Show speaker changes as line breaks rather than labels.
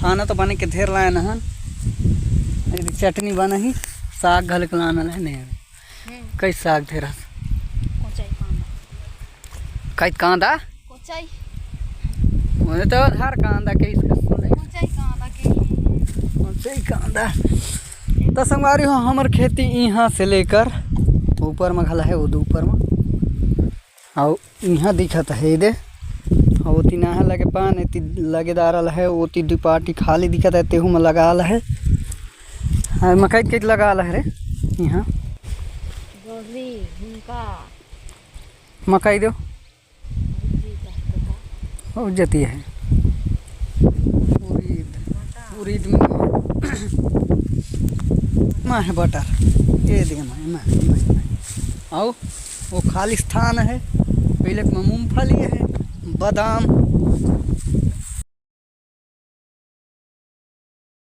खाना तो बने के ढेर लाए नहन चटनी बना ही साग घल के लाना है नहीं कई साग ढेर कई कांदा मुझे तो हर कांदा के इसका सुने कांदा तो संगवारी हो हमार खेती यहाँ से लेकर ऊपर में घला है वो ऊपर में और यहाँ दिखत है दे और तीना लगे पान इतनी लगे दारल है वो ती दुपाटी खाली दिखत है तेहू में लगा है मकई के लगा है रे यहाँ मकई दो हो जाती है उरीद में है बटर ये देख मैं आओ वो खालिस्तान है पहले में मूंगफली है बादाम